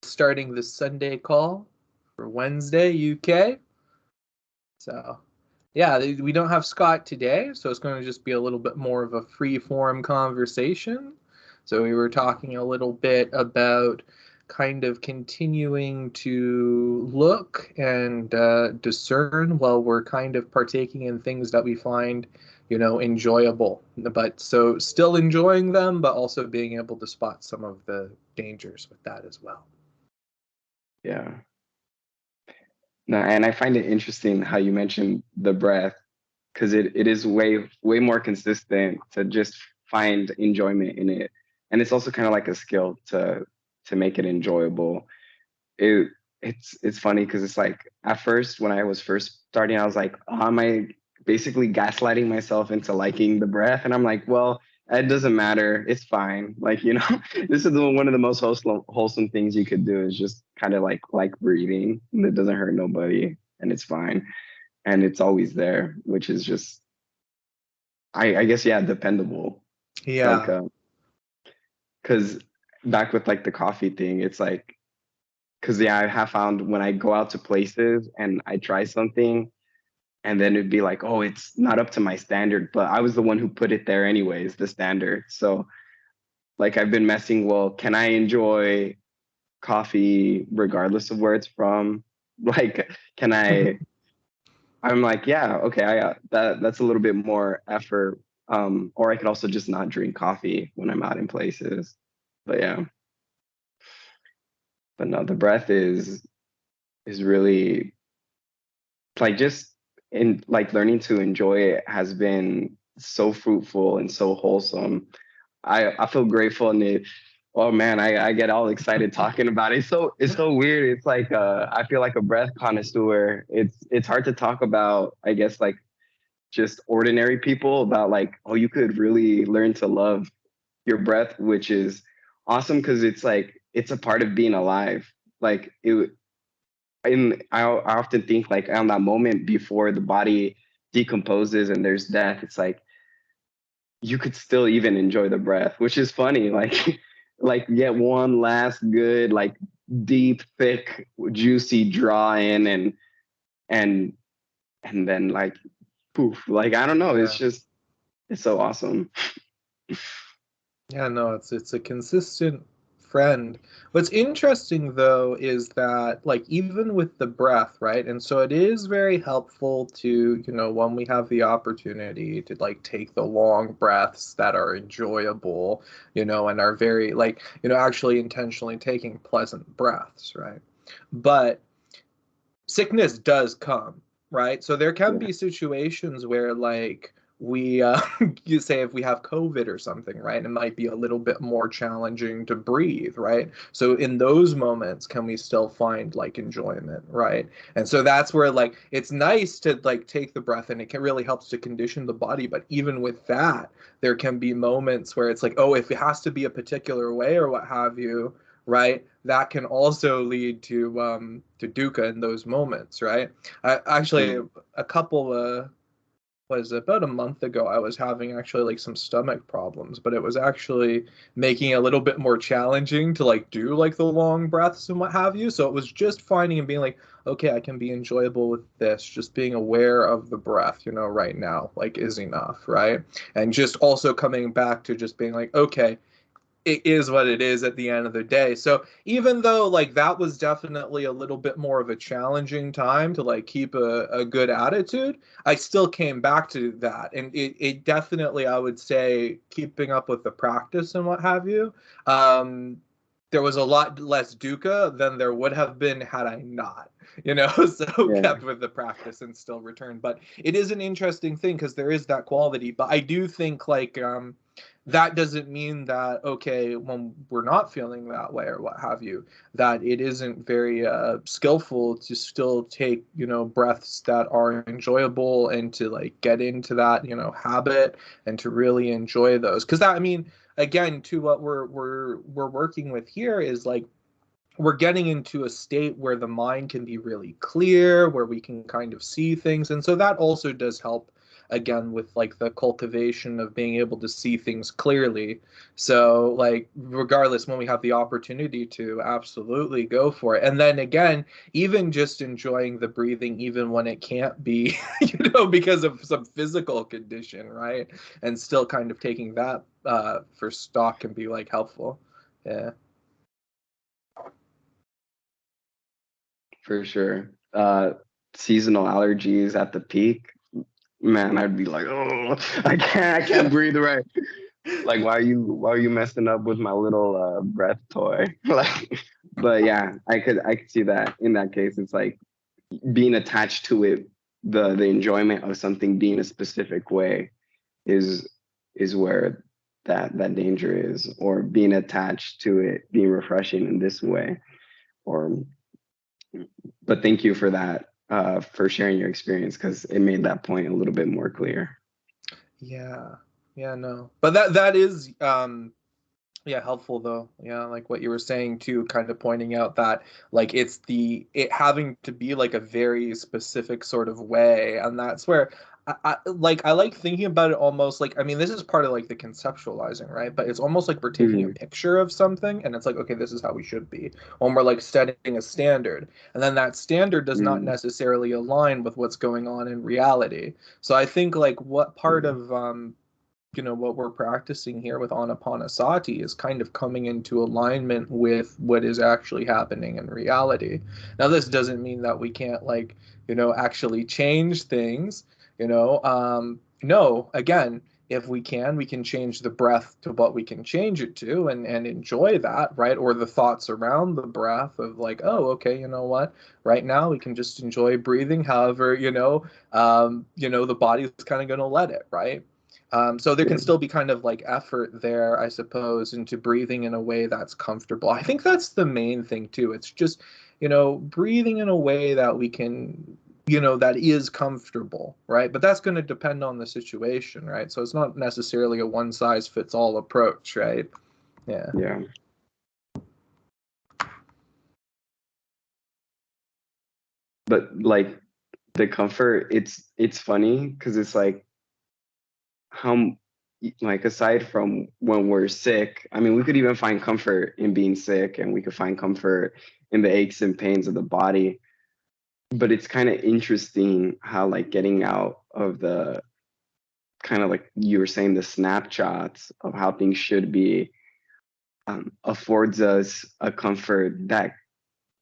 starting the Sunday call for Wednesday UK. So yeah, we don't have Scott today, so it's going to just be a little bit more of a free-form conversation. So we were talking a little bit about kind of continuing to look and discern while we're kind of partaking in things that we find, enjoyable. But so still enjoying them, but also being able to spot some of the dangers with that as well. Yeah. No, and I find it interesting how you mentioned the breath, because it is way more consistent to just find enjoyment in it. And it's also kind of like a skill to make it enjoyable. It's funny because it's like at first when I was first starting, I was like, oh, am I basically gaslighting myself into liking the breath? And I'm like, well, it doesn't matter. It's fine. Like, this is one of the most wholesome things you could do is just kind of like breathing. And it doesn't hurt nobody and it's fine. And it's always there, which is just, I guess, yeah, dependable. Yeah. Like, because back with like the coffee thing, it's like, because yeah, I have found when I go out to places and I try something and then it'd be like, oh, it's not up to my standard, but I was the one who put it there anyways, the standard. So like I've been messing, well, can I enjoy coffee regardless of where it's from? Like, can I'm like, yeah, okay, that's a little bit more effort. Or I could also just not drink coffee when I'm out in places. But yeah. But no, the breath is really like just in like learning to enjoy it has been so fruitful and so wholesome. I feel grateful and oh man, I get all excited talking about it. It's so weird. It's like I feel like a breath connoisseur. It's hard to talk about, I guess, like just ordinary people about like, oh, you could really learn to love your breath, which is awesome because it's like it's a part of being alive. Like it, and I often think like on that moment before the body decomposes and there's death, it's like you could still even enjoy the breath, which is funny. Like like get one last good, like deep, thick, juicy draw in and and then like poof. Like I don't know, Yeah. it's so awesome. Yeah, no, it's a consistent friend. What's interesting though is that like even with the breath, right? And so it is very helpful to, when we have the opportunity to like take the long breaths that are enjoyable, and are very like, actually intentionally taking pleasant breaths, right? But sickness does come, right? So there can Yeah. be situations where like we you say if we have COVID or something, right? It might be a little bit more challenging to breathe, right? So in those moments, can we still find like enjoyment, right? And so that's where like it's nice to like take the breath and it can really helps to condition the body. But even with that, there can be moments where it's like, oh, if it has to be a particular way or what have you, right? That can also lead to dukkha in those moments, right? Actually, Mm. a couple was about a month ago, I was having actually like some stomach problems, but it was actually making it a little bit more challenging to like do like the long breaths and what have you. So it was just finding and being like, okay, I can be enjoyable with this. Just being aware of the breath, right now, like is enough, right? And just also coming back to just being like, okay, it is what it is at the end of the day. So even though like that was definitely a little bit more of a challenging time to like keep a good attitude, I still came back to that. And it definitely, I would say, keeping up with the practice and what have you, there was a lot less dukkha than there would have been had I not, so Yeah. kept with the practice and still returned. But it is an interesting thing because there is that quality. But I do think like that doesn't mean that, okay, when we're not feeling that way or what have you, that it isn't very skillful to still take, breaths that are enjoyable and to like get into that, habit and to really enjoy those. Because that, I mean, again, to what we're working with here is like we're getting into a state where the mind can be really clear, where we can kind of see things. And so that also does help again, with like the cultivation of being able to see things clearly. So like regardless, when we have the opportunity to, absolutely go for it. And then again, even just enjoying the breathing even when it can't be, because of some physical condition, right? And still kind of taking that for stock can be like helpful. Yeah. For sure. Seasonal allergies at the peak, man, I'd be like, oh, I can't breathe right. Like, why are you messing up with my little breath toy? Like, but yeah, I could see that in that case. It's like being attached to it, the enjoyment of something being a specific way is where that danger is, or being attached to it being refreshing in this way. Or but thank you for that, for sharing your experience, because it made that point a little bit more clear. Yeah. Yeah, no. But that is yeah, helpful though. Yeah, like what you were saying too, kind of pointing out that like it having to be like a very specific sort of way, and that's where I like thinking about it almost like, I mean, this is part of like the conceptualizing, right? But it's almost like we're taking a Mhm. picture of something, and it's like, okay, this is how we should be. When we're like setting a standard, and then that standard does not Mm. necessarily align with what's going on in reality. So I think like what part Yeah. of what we're practicing here with anapanasati is kind of coming into alignment with what is actually happening in reality. Now, this doesn't mean that we can't like, actually change things, no, again, if we can change the breath to what we can change it to, and enjoy that, right? Or the thoughts around the breath of like, oh, okay, you know what? Right now we can just enjoy breathing. However, the body's kind of going to let it, right? So there can Yeah. still be kind of like effort there, I suppose, into breathing in a way that's comfortable. I think that's the main thing too. It's just, breathing in a way that we can, that is comfortable, right? But that's going to depend on the situation, right? So it's not necessarily a one size fits all approach, right? Yeah. Yeah. But like the comfort, it's funny because it's like how, like, aside from when we're sick, I mean, we could even find comfort in being sick, and we could find comfort in the aches and pains of the body. But it's kind of interesting how, like, getting out of the kind of, like you were saying, the snapshots of how things should be, affords us a comfort that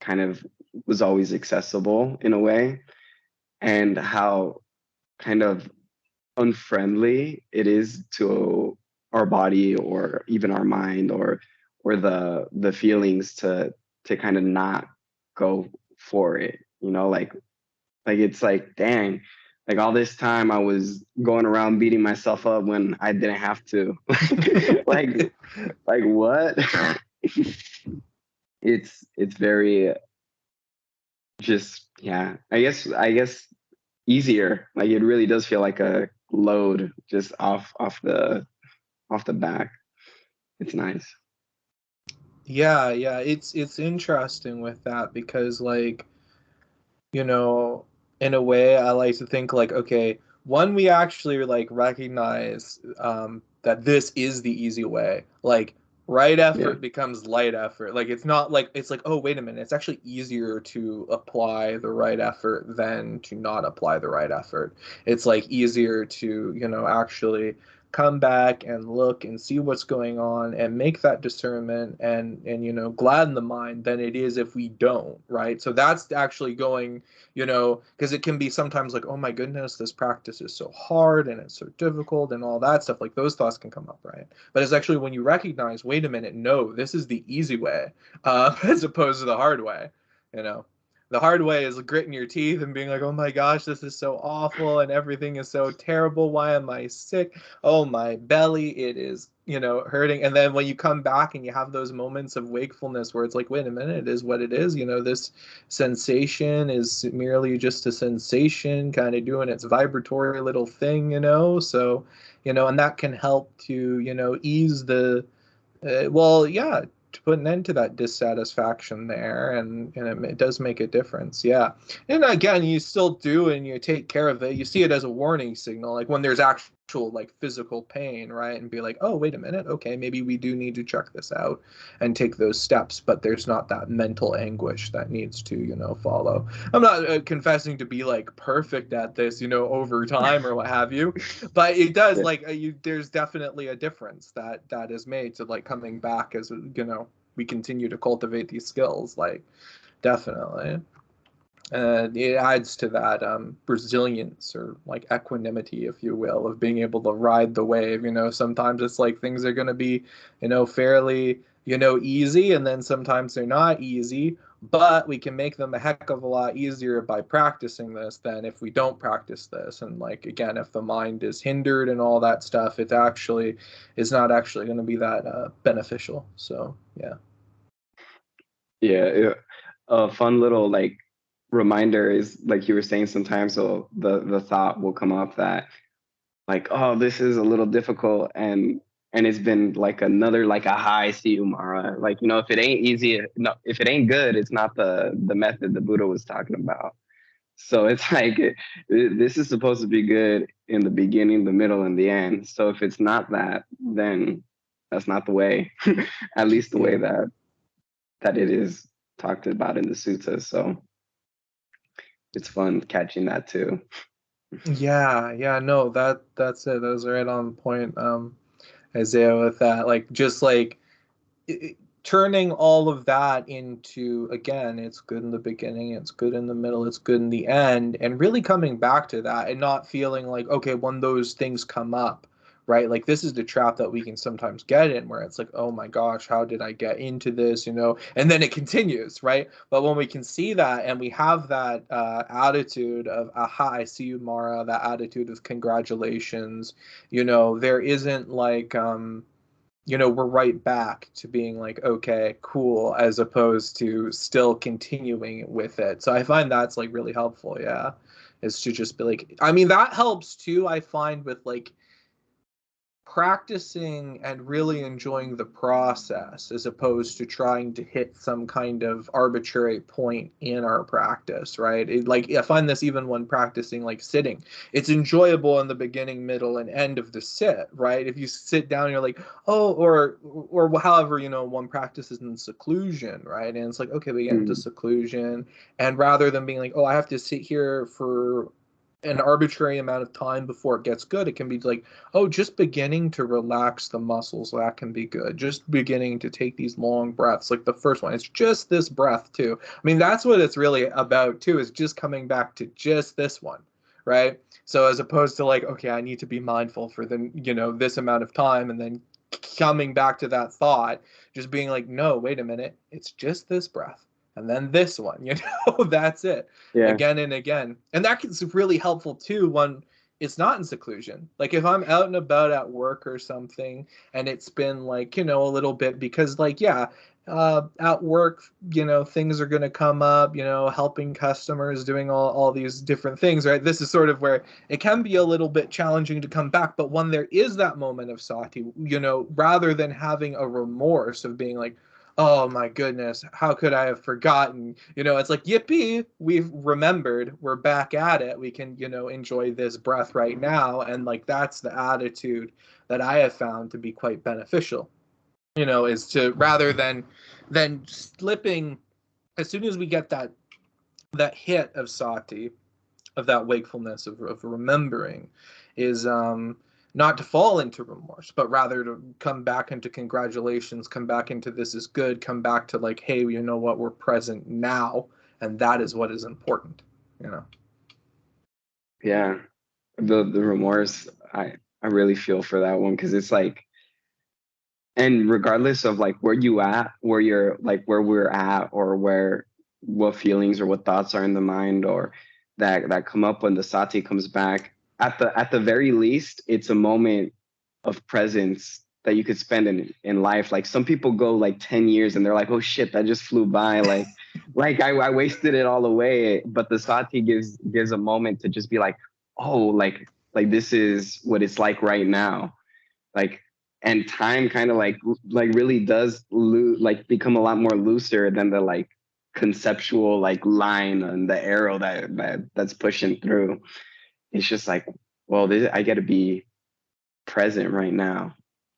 kind of was always accessible in a way, and how kind of unfriendly it is to our body, or even our mind, or the feelings to kind of not go for it, like it's like, dang, like all this time I was going around beating myself up when I didn't have to. like like what? It's very, just, yeah, I guess easier. Like, it really does feel like a load just off the back. It's nice. Yeah, yeah, it's interesting with that because like, you know, in a way, I like to think like, okay, one, we actually like recognize that this is the easy way. Like, right Yeah. effort becomes light effort. Like, it's not like it's like, oh, wait a minute, it's actually easier to apply the right effort than to not apply the right effort. It's like easier to, actually come back and look and see what's going on and make that discernment and gladden the mind than it is if we don't, right? So that's actually going, because it can be sometimes like, oh my goodness, this practice is so hard and it's so difficult and all that stuff. Like those thoughts can come up, right? But it's actually when you recognize, wait a minute, no, this is the easy way, as opposed to the hard way, you know. The hard way is gritting your teeth and being like, oh my gosh, this is so awful and everything is so terrible. Why am I sick? Oh, my belly, it is, hurting. And then when you come back and you have those moments of wakefulness where it's like, wait a minute, it is what it is. This sensation is merely just a sensation kind of doing its vibratory little thing, and that can help to, ease the, well, yeah, to put an end to that dissatisfaction there, and it does make a difference. Yeah. And again, you still do, and you take care of it. You see it as a warning signal, like when there's actual like physical pain, right? And be like, oh, wait a minute, okay, maybe we do need to check this out and take those steps, but there's not that mental anguish that needs to, follow. I'm not confessing to be like perfect at this, over time or what have you, but it does there's definitely a difference that is made to like coming back as we continue to cultivate these skills, like definitely. It adds to that resilience, or like equanimity, if you will, of being able to ride the wave. Sometimes it's like things are going to be, fairly, easy, and then sometimes they're not easy, but we can make them a heck of a lot easier by practicing this than if we don't practice this. And like, again, if the mind is hindered and all that stuff, it actually is not actually going to be that beneficial. So, yeah. Yeah. A fun little like reminder is, like you were saying, sometimes the thought will come up that like, oh, this is a little difficult, and it's been like another like a high see Umara. Like, if it ain't easy, no, if it ain't good, it's not the method the Buddha was talking about. So it's like this is supposed to be good in the beginning, the middle, and the end. So if it's not that, then that's not the way. At least the way that it is talked about in the suttas. So it's fun catching that too. Yeah, no, that's it. Those are right on point, Isaiah, with that. Like, just like turning all of that into, again, it's good in the beginning, it's good in the middle, it's good in the end, and really coming back to that and not feeling like, okay, when those things come up, right? Like, this is the trap that we can sometimes get in, where it's like, oh my gosh, how did I get into this, and then it continues, right? But when we can see that and we have that attitude of, aha, I see you, Mara, that attitude of congratulations, there isn't like, we're right back to being like, okay, cool, as opposed to still continuing with it. So I find that's like really helpful. Yeah. Is to just be like, I mean, that helps too, I find, with like practicing and really enjoying the process, as opposed to trying to hit some kind of arbitrary point in our practice, right? Like, I find this even when practicing like sitting, it's enjoyable in the beginning, middle, and end of the sit, right? If you sit down, you're like, oh, or however, one practices in seclusion, right? And it's like, okay, we get into seclusion, and rather than being like, oh, I have to sit here for an arbitrary amount of time before it gets good, it can be like, oh, just beginning to relax the muscles, that can be good. Just beginning to take these long breaths, like the first one, it's just this breath too. I mean, that's what it's really about too, is just coming back to just this one, right? So as opposed to like, okay, I need to be mindful for the this amount of time, and then coming back to that thought, just being like, no, wait a minute, it's just this breath, and then this one, that's it. Yeah. Again and again. And that is really helpful too when it's not in seclusion. Like, if I'm out and about at work or something, and it's been like, a little bit, because like, yeah, at work, things are going to come up, helping customers, doing all these different things, right? This is sort of where it can be a little bit challenging to come back. But when there is that moment of sati, rather than having a remorse of being like, oh my goodness, how could I have forgotten? It's like, yippee, we've remembered, we're back at it. We can, enjoy this breath right now. And like, that's the attitude that I have found to be quite beneficial, is to, rather than slipping, as soon as we get that hit of sati, of that wakefulness, of remembering, is not to fall into remorse, but rather to come back into congratulations, come back into this is good, come back to like, hey, you know what, we're present now, and that is what is important. Yeah, the remorse, I really feel for that one, because it's like, and regardless of like where you at, where you're like where we're at, or what feelings or what thoughts are in the mind, or that come up when the sati comes back, at the very least, it's a moment of presence that you could spend in life. Like, some people go like 10 years and they're like, oh shit, that just flew by. Like I wasted it all away. But the sati gives a moment to just be like, oh, like this is what it's like right now. Like, and time kind of like really does like become a lot more looser than the like conceptual like line and the arrow that's pushing through. It's just like, well, I got to be present right now.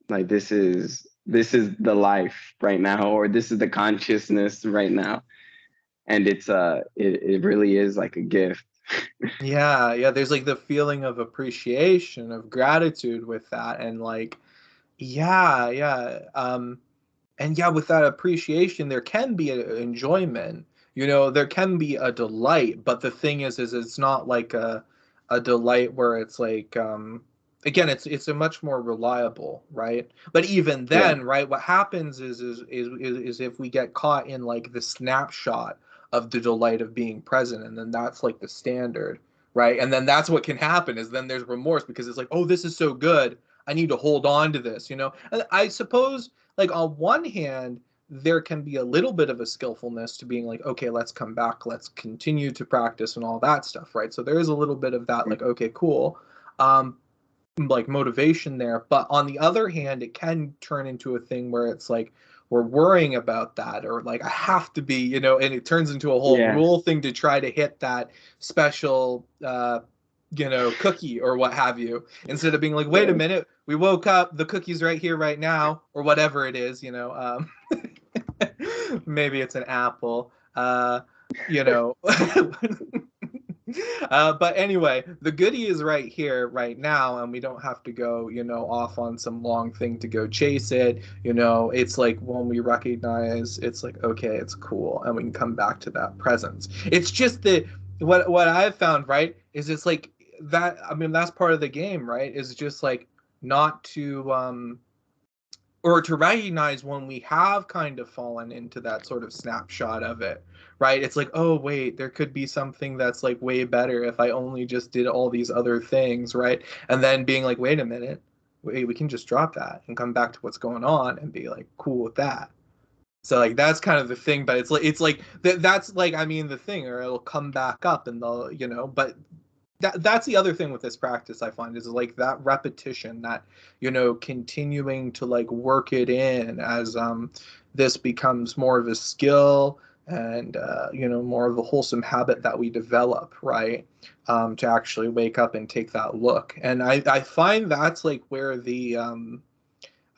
Like this is the life right now, or this is the consciousness right now, and it really is like a gift. Yeah, there's like the feeling of appreciation, of gratitude with that, and like, yeah. And yeah, with that appreciation, there can be an enjoyment. There can be a delight, but the thing is it's not like a delight where it's like, again, it's a much more reliable, right? But even Yeah, then, right, what happens is if we get caught in like the snapshot of the delight of being present, and then that's like the standard, right? And then that's what can happen is then there's remorse because it's like, oh, this is so good, I need to hold on to this. And I suppose, like, on one hand, there can be a little bit of a skillfulness to being like, okay, let's come back, let's continue to practice and all that stuff, right? So there is a little bit of that, like, okay, cool, um like motivation there. But on the other hand, it can turn into a thing where it's like we're worrying about that, or like I have to be, and it turns into a whole yeah, rule thing to try to hit that special cookie or what have you, instead of being like, wait a yeah. minute, we woke up, the cookie's right here right now, or whatever it is. Maybe it's an apple. You know but anyway, the goodie is right here, right now, and we don't have to go, off on some long thing to go chase it. It's like when we recognize, it's like, okay, it's cool, and we can come back to that presence. It's just that what I've found, right, is it's like that. I mean, that's part of the game, right? Is just like not to or to recognize when we have kind of fallen into that sort of snapshot of it, right? It's like, oh, wait, there could be something that's like way better if I only just did all these other things, right? And then being like, wait a minute, wait, we can just drop that and come back to what's going on and be like cool with that. So like that's kind of the thing, but it's like that's like, I mean, the thing, or it'll come back up and they'll, but that's the other thing with this practice I find is like that repetition, that continuing to like work it in as this becomes more of a skill, and more of a wholesome habit that we develop, right? To actually wake up and take that look. And I find that's like where the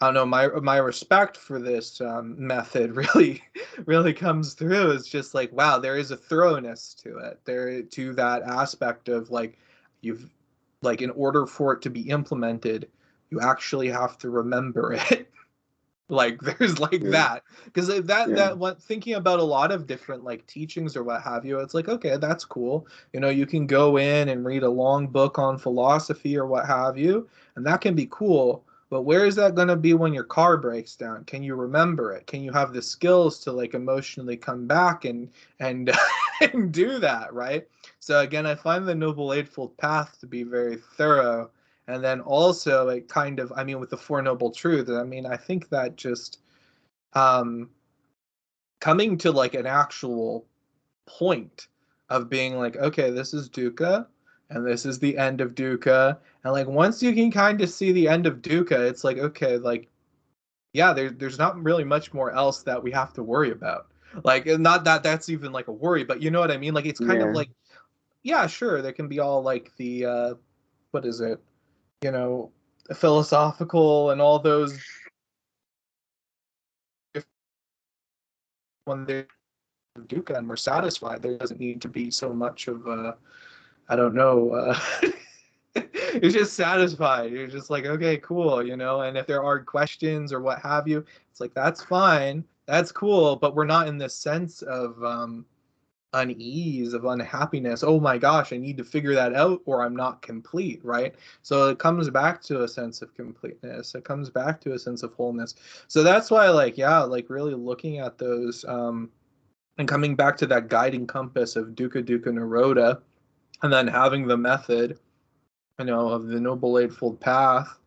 I don't know, my respect for this method really really comes through. It's just like, wow, there is a thoroughness to it, there to that aspect of like, you've like, in order for it to be implemented, you actually have to remember it. Like there's like Yeah, that, because that yeah, that what thinking about a lot of different like teachings or what have you, it's like, okay, that's cool. You can go in and read a long book on philosophy or what have you, and that can be cool. But where is that going to be when your car breaks down? Can you remember it? Can you have the skills to like emotionally come back and and do that, right? So again, I find the Noble Eightfold Path to be very thorough. And then also it kind of, I mean, with the Four Noble Truths, I mean, I think that just um coming to like an actual point of being like, okay, this is dukkha and this is the end of dukkha. And like once you can kind of see the end of dukkha, it's like, okay, like, yeah, there's not really much more else that we have to worry about. Like, not that that's even like a worry, but you know what I mean? Like it's kind of yeah. like, yeah, sure, there can be all like the what is it? You know, philosophical and all those, when they're dukkha and we're satisfied, there doesn't need to be so much of I don't know, you're just satisfied. You're just like, okay, cool, and if there are questions or what have you, it's like, that's fine, that's cool, but we're not in this sense of unease, of unhappiness. Oh my gosh, I need to figure that out or I'm not complete, right? So it comes back to a sense of completeness. It comes back to a sense of wholeness. So that's why, like, yeah, like really looking at those, and coming back to that guiding compass of dukkha dukkha nirodha, and then having the method, of the Noble Eightfold Path,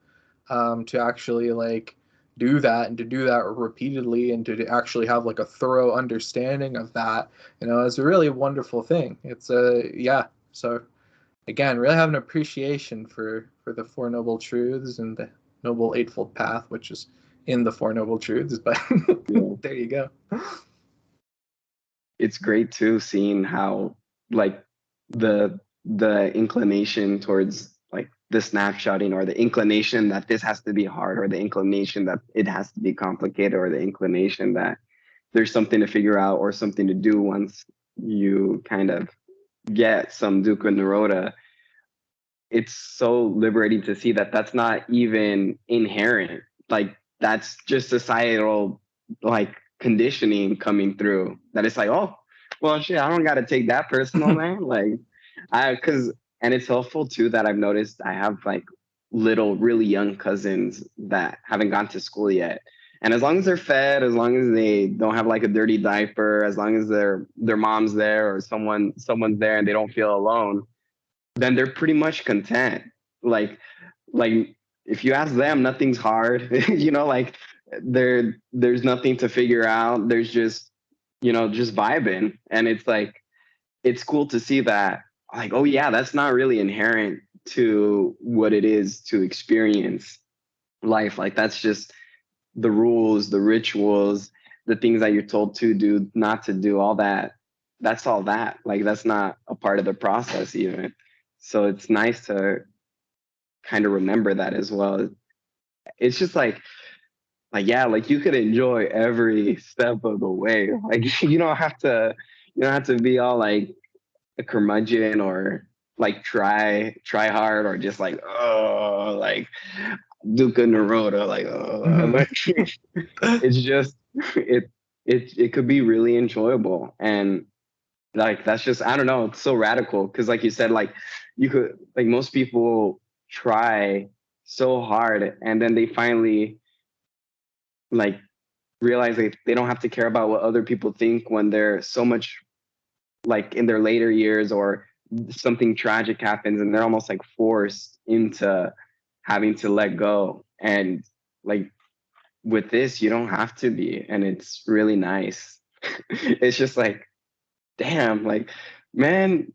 to actually like do that, and to do that repeatedly, and to actually have like a thorough understanding of that, is a really wonderful thing. It's a yeah. So again, really have an appreciation for the Four Noble Truths and Noble Eightfold Path, which is in the Four Noble Truths, but Yeah. there you go. It's great too seeing how like the inclination towards like the snapshotting, or the inclination that this has to be hard, or the inclination that it has to be complicated, or the inclination that there's something to figure out or something to do once you kind of get some dukkha nirodha. It's so liberating to see that that's not even inherent. Like that's just societal like conditioning coming through. That it's like, oh, well, shit, I don't got to take that personal, man. Like, cause, and it's helpful too that I've noticed I have like little, really young cousins that haven't gone to school yet. And as long as they're fed, as long as they don't have like a dirty diaper, as long as their mom's there or someone's there and they don't feel alone, then they're pretty much content. Like, like if you ask them, nothing's hard. You know, like there's nothing to figure out. There's just, you know, just vibing. And it's like, it's cool to see that, like, oh yeah, that's not really inherent to what it is to experience life. Like that's just the rules, the rituals, the things that you're told to do, not to do, all that. That's all that. Like that's not a part of the process even. So it's nice to kind of remember that as well. It's just like yeah, like you could enjoy every step of the way. Like you don't have to be all like a curmudgeon or like try hard or just like oh like dukkha nirodha like oh like, it's just it could be really enjoyable. And like that's just, I don't know, it's so radical because like you said, like you could, like most people try so hard and then they finally like realize they don't have to care about what other people think when they're so much like in their later years, or something tragic happens and they're almost like forced into having to let go. And like with this you don't have to be, and it's really nice. It's just like, damn, like, man,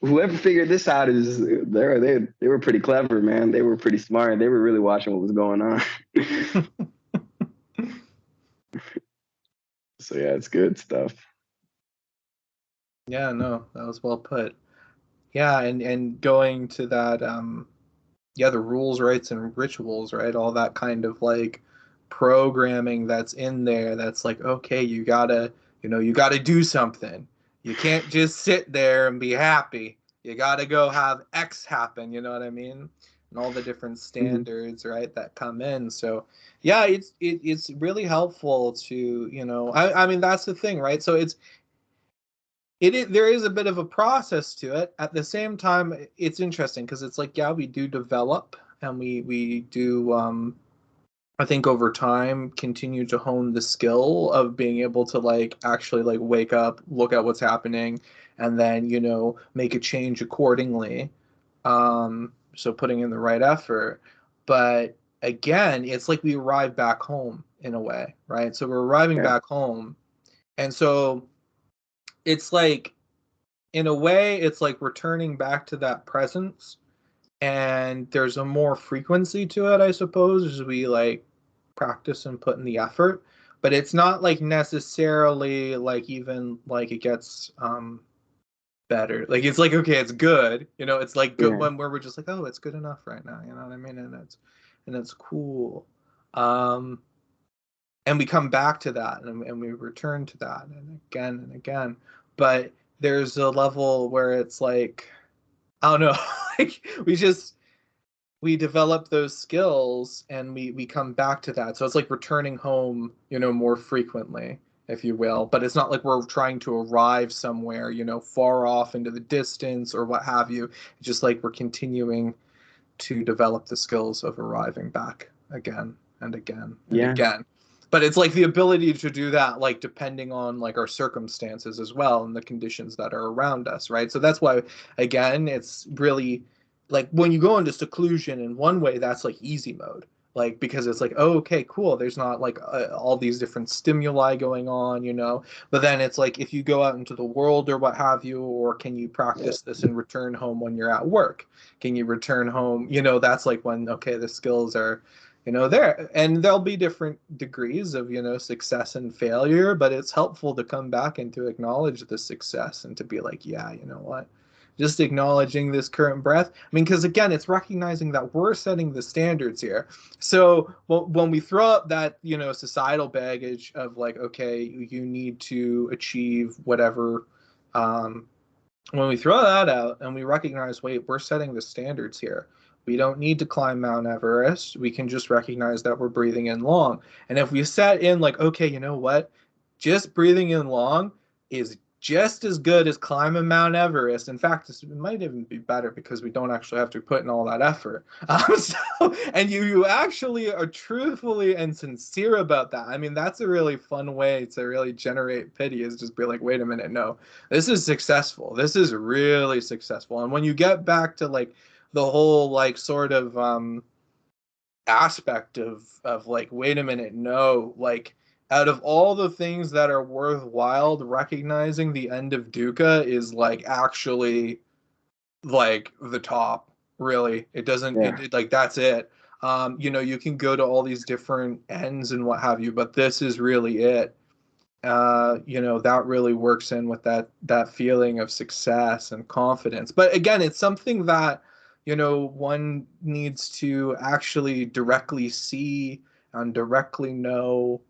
whoever figured this out is they were pretty clever, man. They were pretty smart. They were really watching what was going on. So yeah, it's good stuff. Yeah, no, that was well put. Yeah, and going to that, yeah, the rules, rights, and rituals, right? All that kind of like programming that's in there. That's like, okay, you gotta do something. You can't just sit there and be happy. You gotta go have X happen. You know what I mean? And all the different Mhm. standards, right, that come in. So, yeah, it's really helpful to, I mean, that's the thing, right? So there is a bit of a process to it. At the same time, it's interesting because it's like, yeah, we do develop and we do, I think over time continue to hone the skill of being able to like actually like wake up, look at what's happening, and then, make a change accordingly. So putting in the right effort. But again, it's like we arrive back home in a way, right? So we're arriving Yeah, back home. And so it's like, in a way, it's like returning back to that presence, and there's a more frequency to it, I suppose, as we like practice and put in the effort. But it's not like necessarily like even like it gets better. Like it's like, okay, it's good, it's like good yeah, when where we're just like, oh, it's good enough right now, you know what I mean? And it's cool. um and we come back to that, and we return to that and again and again. But there's a level where it's like, I don't know, like we develop those skills and we come back to that. So it's like returning home, more frequently, if you will. But it's not like we're trying to arrive somewhere, far off into the distance or what have you. It's just like we're continuing to develop the skills of arriving back again and again and yeah, again. But it's like the ability to do that, like depending on like our circumstances as well and the conditions that are around us, right? So that's why, again, it's really like when you go into seclusion in one way, that's like easy mode. Like, because it's like, oh, okay, cool. There's not like all these different stimuli going on, But then it's like, if you go out into the world or what have you, or can you practice this and return home when you're at work? Can you return home? That's like when, okay, the skills are, there'll be different degrees of, success and failure, but it's helpful to come back and to acknowledge the success and to be like, yeah, you know what? Just acknowledging this current breath. I mean, because again, it's recognizing that we're setting the standards here. So when we throw up that, societal baggage of like, okay, you need to achieve whatever, when we throw that out and we recognize, wait, we're setting the standards here. We don't need to climb Mount Everest. We can just recognize that we're breathing in long. And if we set in like, okay, you know what? Just breathing in long is just as good as climbing Mount Everest. In fact, it might even be better because we don't actually have to put in all that effort. And you actually are truthfully and sincere about that. I mean, that's a really fun way to really generate pity, is just be like, wait a minute, no, this is successful. This is really successful. And when you get back to like the whole like sort of aspect of like, wait a minute, no, like out of all the things that are worthwhile, recognizing the end of dukkha is like actually like the top, really. It doesn't Yeah. like that's it. You can go to all these different ends and what have you, but this is really it. That really works in with that feeling of success and confidence. But again, it's something that, one needs to actually directly see and directly know,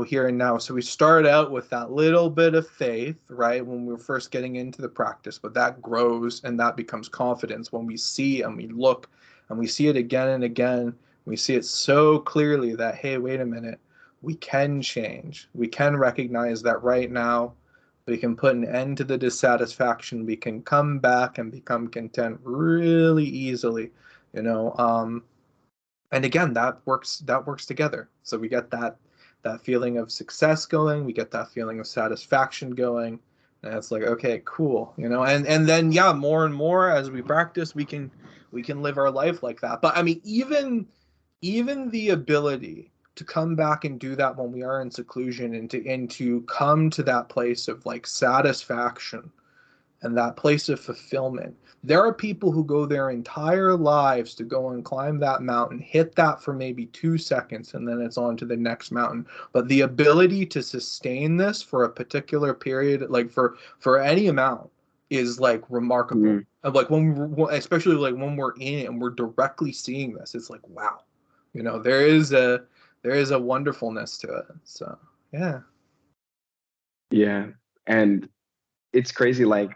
here and now. So we start out with that little bit of faith, right, when we're first getting into the practice, but that grows and that becomes confidence when we see and we look and we see it again and again. We see it so clearly that, hey, wait a minute, we can change. We can recognize that right now. We can put an end to the dissatisfaction. We can come back and become content really easily, you know. And again, that works together. So we get that feeling of success going. We get that feeling of satisfaction going. And it's like, okay, cool, and then yeah, more and more as we practice, we can live our life like that. But I mean, even the ability to come back and do that when we are in seclusion, and to come to that place of like satisfaction and that place of fulfillment. There are people who go their entire lives to go and climb that mountain, hit that for maybe 2 seconds, and then it's on to the next mountain. But the ability to sustain this for a particular period, like for any amount, is like remarkable. Like especially like when we're in it and we're directly seeing this, it's like, wow, there is a wonderfulness to it. So yeah. Yeah. And it's crazy. Like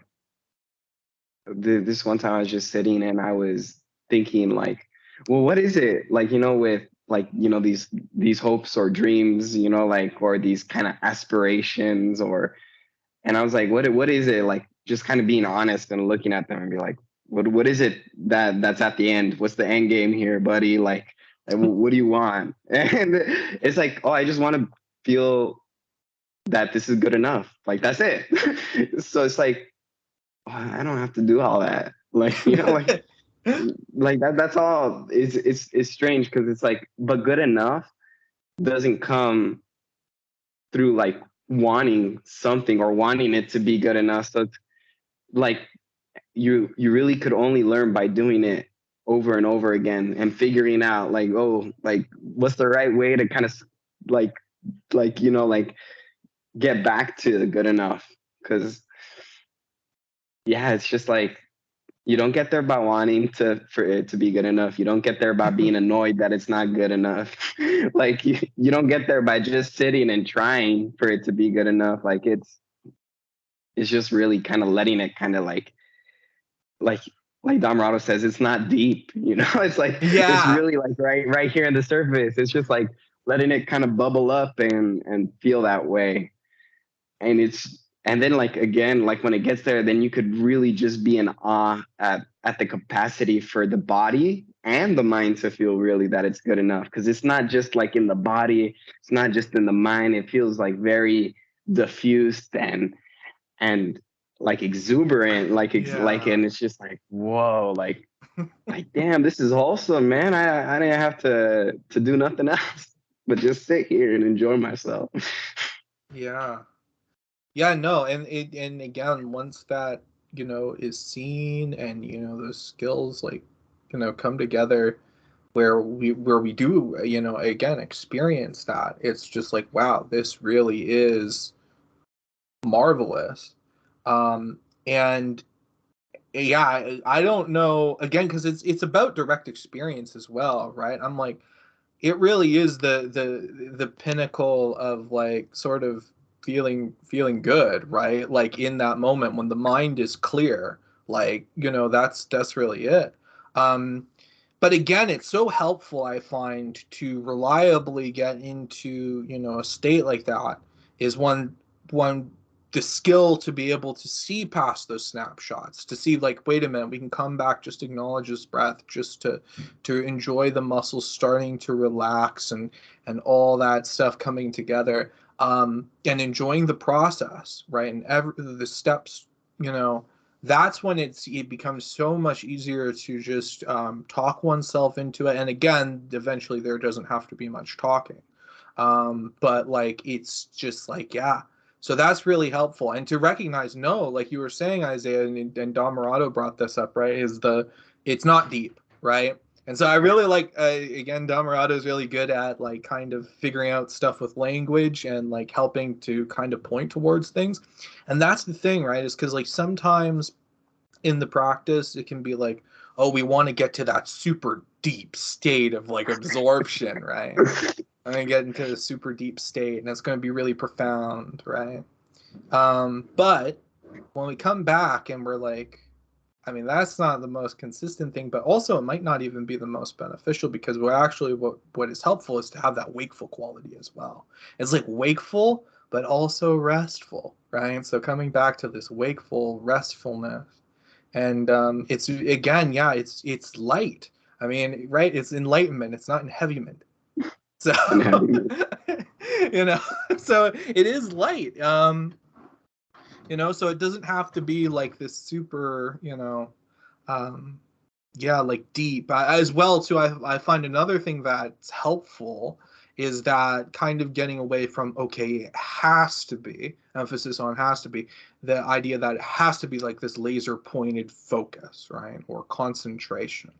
this one time I was just sitting and I was thinking like, well, what is it like, with like, these hopes or dreams, like, or these kind of aspirations, and I was like, what is it, like, just kind of being honest and looking at them and be like, what is it that's at the end? What's the end game here, buddy? Like what do you want? And it's like, oh, I just want to feel that this is good enough. Like, that's it. So it's like, oh, I don't have to do all that. Like, like that's all. It's strange because it's like, but good enough doesn't come through like wanting something or wanting it to be good enough. So it's like you really could only learn by doing it over and over again and figuring out like, oh, like what's the right way to kind of like like get back to the good enough. Because yeah, it's just like you don't get there by wanting for it to be good enough. You don't get there by being annoyed that it's not good enough. Like you don't get there by just sitting and trying for it to be good enough. Like it's just really kind of letting it kind of like Dhammarato says, it's not deep, it's like it's Yeah. really like right here in the surface. It's just like letting it kind of bubble up and feel that way. And then like again, like when it gets there, then you could really just be in awe at the capacity for the body and the mind to feel really that it's good enough. Because it's not just like in the body, it's not just in the mind. It feels like very diffused and like exuberant, Yeah. and it's just like, whoa, like damn, this is awesome, man. I didn't have to do nothing else but just sit here and enjoy myself. Yeah. Yeah, no, and again, once that, is seen and, those skills like, come together, where we do, you know, again, experience that. It's just like, wow, this really is marvelous. And yeah, I don't know, again, because it's about direct experience as well, right? I'm like, it really is the pinnacle of like sort of feeling good, right? Like in that moment when the mind is clear, like, you know, that's really it. um but again, it's so helpful, I find, to reliably get into, you know, a state like that, is one the skill to be able to see past those snapshots, to see like, wait a minute, we can come back, just acknowledge this breath, just to enjoy the muscles starting to relax, and all that stuff coming together, and enjoying the process, right? And the steps, you know, that's when it becomes so much easier to just talk oneself into it. And again, eventually there doesn't have to be much talking, but like, it's just like, yeah. So that's really helpful. And to recognize, no, like you were saying, Isaiah, and Dhammarato brought this up, right? It's not deep, right? And so I really like, again, Dhammarato is really good at like kind of figuring out stuff with language and like helping to kind of point towards things. And that's the thing, right? Is because like sometimes in the practice it can be like, oh, we want to get to that super deep state of like absorption, right? I'm gonna get into the super deep state and it's gonna be really profound, right? But when we come back and we're like, I mean, that's not the most consistent thing, but also it might not even be the most beneficial, because we're actually, what is helpful is to have that wakeful quality as well. It's like wakeful but also restful, right? So coming back to this wakeful restfulness, and it's, again, yeah, it's light. I mean, right? It's enlightenment. It's not enheavyment. So And having you know, so it is light. You know, so it doesn't have to be like this super, you know, um, yeah, like deep. As well, too, I find another thing that's helpful is that kind of getting away from, okay, it has to be, emphasis on has to be, the idea that it has to be like this laser pointed focus, right? Or concentration,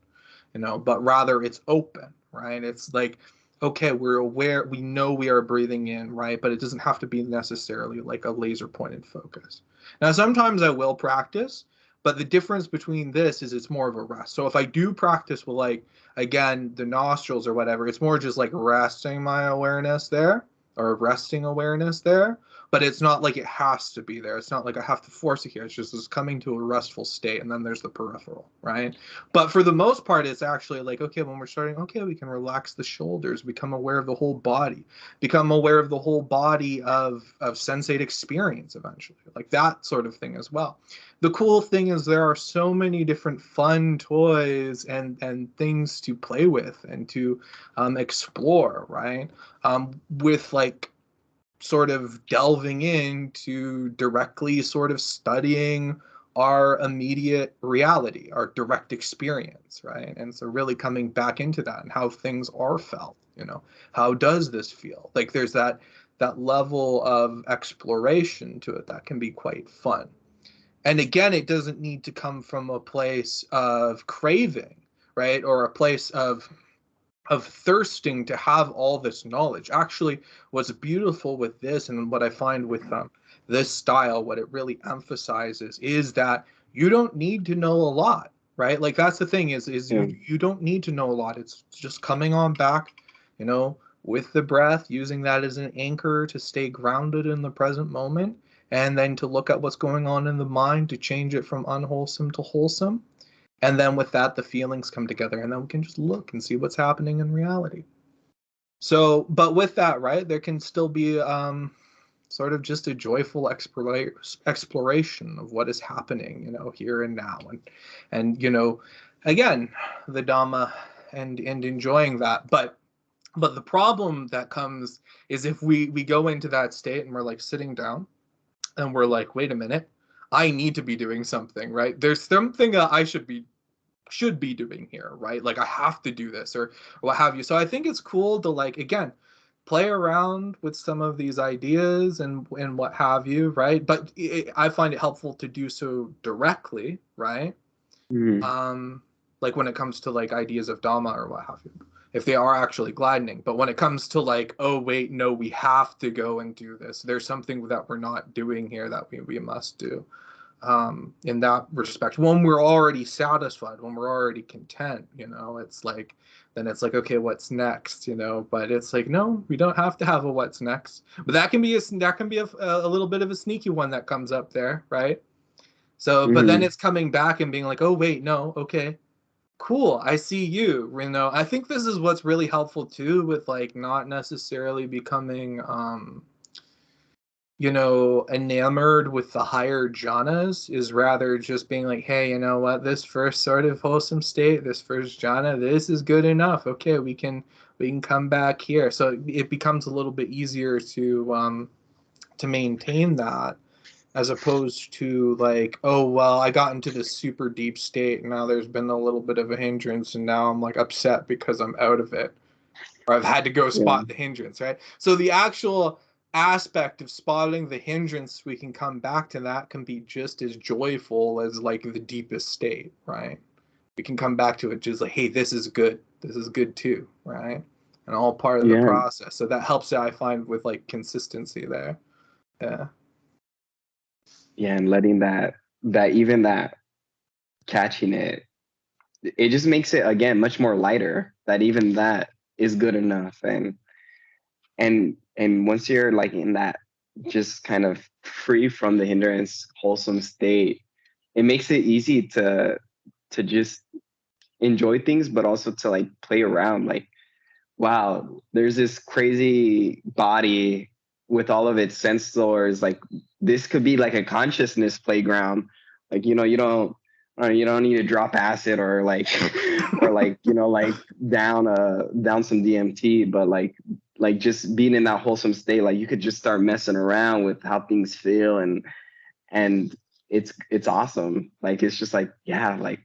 you know, but rather it's open, right? It's like, okay, we're aware, we know we are breathing in, right? But it doesn't have to be necessarily like a laser pointed focus. Now, sometimes I will practice, but the difference between this is it's more of a rest. So if I do practice with like, again, the nostrils or whatever, it's more just like resting my awareness there, or resting awareness there. But it's not like it has to be there. It's not like I have to force it here. It's just it's coming to a restful state, and then there's the peripheral, right? But for the most part, it's actually like, okay, when we're starting, okay, we can relax the shoulders, become aware of the whole body, become aware of the whole body of sensate experience eventually, like that sort of thing as well. The cool thing is there are so many different fun toys and things to play with and to explore, right? With like sort of delving into directly sort of studying our immediate reality, our direct experience, right? And so really coming back into that and how things are felt, you know, how does this feel? Like there's that level of exploration to it that can be quite fun. And again, it doesn't need to come from a place of craving, right? Or a place of thirsting to have all this knowledge. Actually, what's beautiful with this, and what I find with this style, what it really emphasizes is that you don't need to know a lot, right? Like that's the thing, is yeah. you don't need to know a lot. It's just coming on back, you know, with the breath, using that as an anchor to stay grounded in the present moment, and then to look at what's going on in the mind to change it from unwholesome to wholesome. And then with that, the feelings come together, and then we can just look and see what's happening in reality. So, but with that, right, there can still be sort of just a joyful exploration of what is happening, you know, here and now, and you know, again, the Dhamma, and enjoying that. But the problem that comes is if we go into that state and we're like sitting down and we're like, wait a minute, I need to be doing something, right? There's something that I should be doing here, right? Like I have to do this, or what have you. So I think it's cool to like, again, play around with some of these ideas and what have you, right? But I find it helpful to do so directly, right? Mhm. Um, like when it comes to like ideas of Dhamma or what have you, if they are actually gladdening. But when it comes to like, oh wait, no, we have to go and do this, there's something that we're not doing here that we must do. In that respect, when we're already satisfied, when we're already content, it's like, then it's like, okay, what's next, but it's like, no, we don't have to have a what's next, but that can be a little bit of a sneaky one that comes up there, right? So, but then it's coming back and being like, oh wait, no, okay, cool, I see you. I think this is what's really helpful too, with like not necessarily becoming enamored with the higher jhanas, is rather just being like, hey, you know what, this first sort of wholesome state, this first jhana, this is good enough. Okay, we can come back here. So it becomes a little bit easier to maintain that, as opposed to like, oh well, I got into this super deep state and now there's been a little bit of a hindrance and now I'm like upset because I'm out of it, or I've had to go spot the hindrance, right? So the actual aspect of spotting the hindrance, we can come back to that, can be just as joyful as like the deepest state, right? We can come back to it just like, hey, this is good too, right? And all part of the process. So that helps, I find, with like consistency there. Yeah, and letting that even that catching it just makes it, again, much more lighter, that even that is good enough. And once you're like in that just kind of free from the hindrance, wholesome state, it makes it easy to just enjoy things, but also to like play around. Like, wow, there's this crazy body with all of its sensors. Like, this could be like a consciousness playground. Like, you don't need to drop acid or like like down some DMT, but like just being in that wholesome state, like you could just start messing around with how things feel, and it's awesome. Like, it's just like, yeah, like,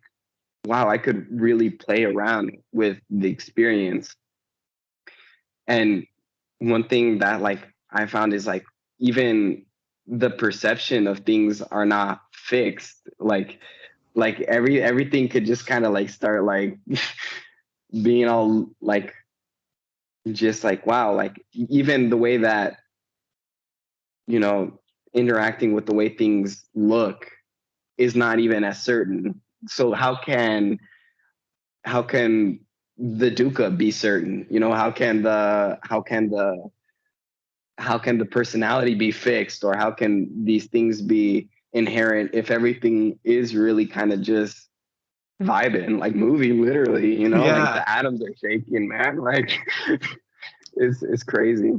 wow, I could really play around with the experience. And one thing that like I found is like, even the perception of things are not fixed. Like everything could just kind of like start like being all like, just like, wow, like even the way that, interacting with the way things look is not even as certain. So how can the dukkha be certain? How can the personality be fixed, or how can these things be inherent if everything is really kind of just vibing, like moving, literally, like the atoms are shaking, man. Like, it's crazy.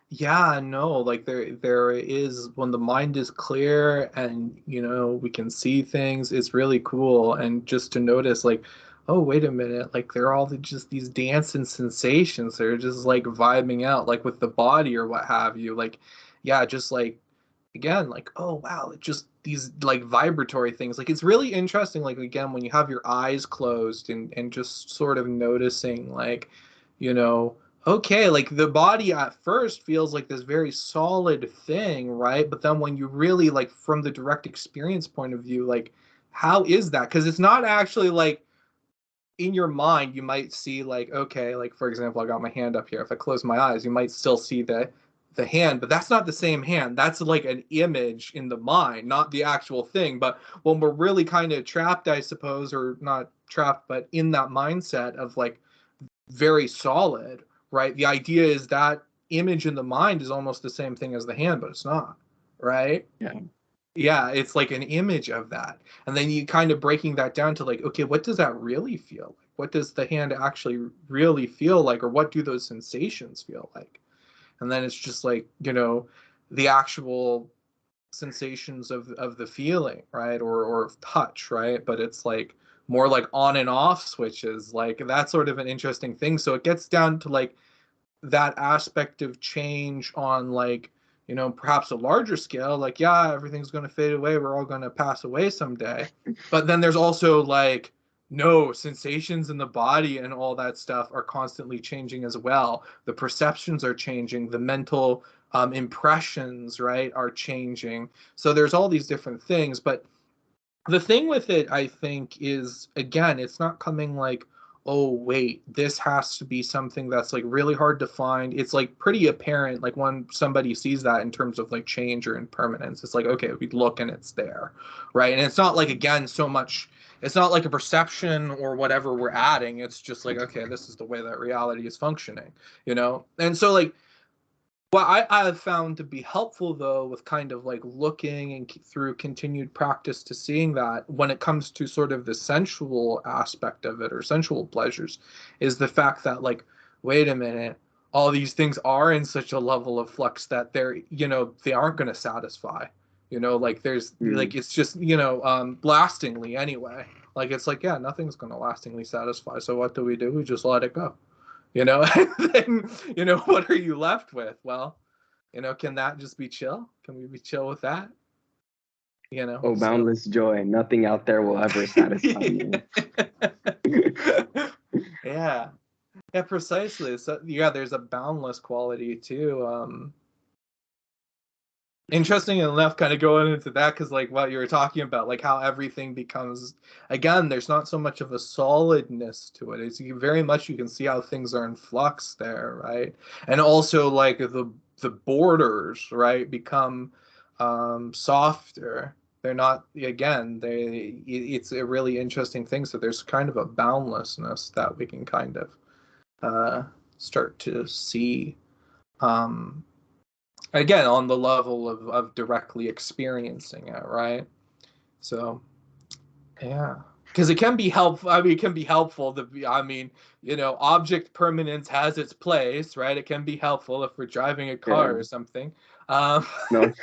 Yeah, no, like there is, when the mind is clear and we can see things, it's really cool. And just to notice like, oh wait a minute, like they're all just these dancing sensations, they're just like vibing out, like with the body or what have you, like, yeah, just like, again, like, oh wow, it's just these like vibratory things. Like, it's really interesting, like, again, when you have your eyes closed and just sort of noticing like, you know okay, like the body at first feels like this very solid thing, right? But then when you really, like, from the direct experience point of view, like, how is that? Because it's not actually like, in your mind you might see like, okay, like for example, I got my hand up here, if I close my eyes you might still see the hand, but that's not the same hand. That's like an image in the mind, not the actual thing. But when we're really kind of trapped, I suppose, or not trapped, but in that mindset of like very solid, right? The idea is that image in the mind is almost the same thing as the hand, but it's not, right? Yeah, it's like an image of that. And then you kind of breaking that down to like, okay, what does that really feel like? What does the hand actually really feel like? Or what do those sensations feel like? And then it's just like, the actual sensations of the feeling, right? Or touch, right? But it's like more like on and off switches. Like, that's sort of an interesting thing. So it gets down to like that aspect of change on like, perhaps a larger scale, like, yeah, everything's going to fade away, we're all going to pass away someday. But then there's also like, no, sensations in the body and all that stuff are constantly changing as well. The perceptions are changing, the mental impressions, right, are changing. So there's all these different things. But the thing with it, I think, is, again, it's not coming like, oh, wait, this has to be something that's like really hard to find. It's like pretty apparent, like when somebody sees that in terms of like change or impermanence, it's like, okay, we look and it's there, right? And it's not like, again, so much, it's not like a perception or whatever we're adding. It's just like, okay, this is the way that reality is functioning, you know? And so, like, what I have found to be helpful, though, with kind of like looking and through continued practice to seeing that when it comes to sort of the sensual aspect of it or sensual pleasures, is the fact that, like, wait a minute, all these things are in such a level of flux that they're, you know, they aren't going to satisfy, you know, like there's like, it's just, you know, lastingly anyway. Like, it's like, yeah, nothing's going to lastingly satisfy. So what do? We just let it go. You know, and then, you know, what are you left with? Well, you know, can that just be chill? Can we be chill with that? You know, Oh, boundless joy. Nothing out there will ever satisfy me. Yeah. Yeah, precisely. So yeah, there's a boundless quality too. Interesting enough, kind of going into that, because like what you were talking about, like how everything becomes, again, there's not so much of a solidness to it. It's very much, you can see how things are in flux there, right? And also like the borders, right, become softer. They're not, again, it's a really interesting thing. So there's kind of a boundlessness that we can kind of start to see. Again, on the level of directly experiencing it, right? So yeah, because it can be helpful. I mean, it can be helpful to be, I mean, you know, object permanence has its place, right? It can be helpful if we're driving a car or something. No,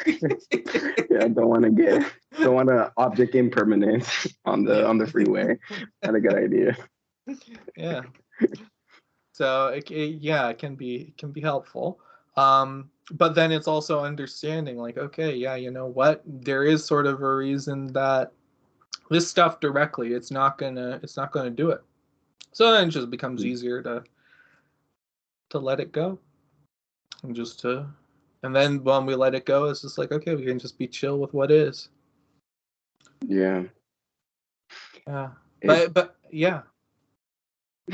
yeah, don't want to object impermanence on the freeway. Not a good idea. Yeah. So yeah, it can be helpful. But then it's also understanding, like, okay, yeah, you know what? There is sort of a reason that this stuff directly, it's not gonna do it. So then it just becomes easier to let it go, and just to, and then when we let it go, it's just like, okay, we can just be chill with what is. Yeah. Yeah. But yeah.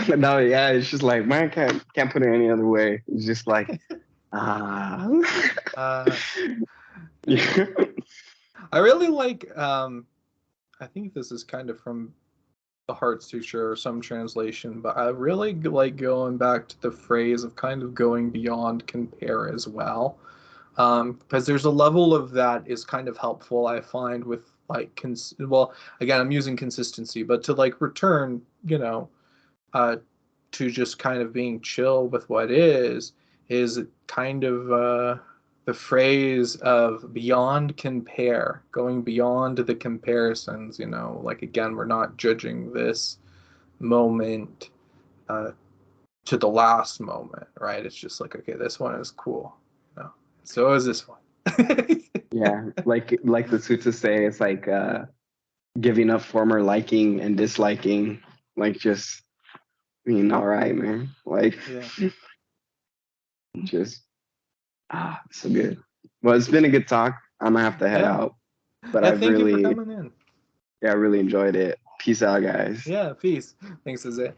No, yeah, it's just like, man, can't put it any other way. It's just like, ah. Yeah. I really like I think this is kind of from The Heart's Too Sure or some translation, but I really like going back to the phrase of kind of going beyond compare as well. Because there's a level of that is kind of helpful, I find, with like well, again, I'm using consistency, but to like return, you know, to just kind of being chill with what is kind of the phrase of beyond compare, going beyond the comparisons, you know, like, again, we're not judging this moment to the last moment, right? It's just like, okay, this one is cool, you know, so is this one. Yeah, like the suttas say, it's like giving up former liking and disliking, like just being all right, man. Like, Yeah. just so good. Well, it's been a good talk. I'm gonna have to head out, but Yeah, I've thank you for really, coming in. yeah, I really enjoyed it. Peace out, guys. Yeah, peace. Thanks, Jose.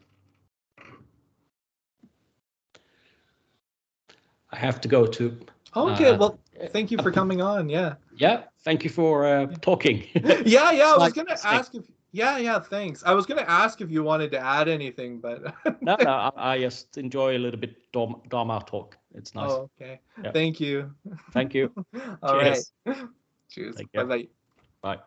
I have to go to. Okay, well, thank you for coming on. Yeah. Yeah, thank you for talking. Yeah. I was gonna ask if. Yeah. Thanks. I was gonna ask if you wanted to add anything, but no, I just enjoy a little bit Dhamma talk. It's nice. Oh, okay. Yeah. Thank you. Thank you. All Cheers. right. Cheers. Take care. Bye. Bye.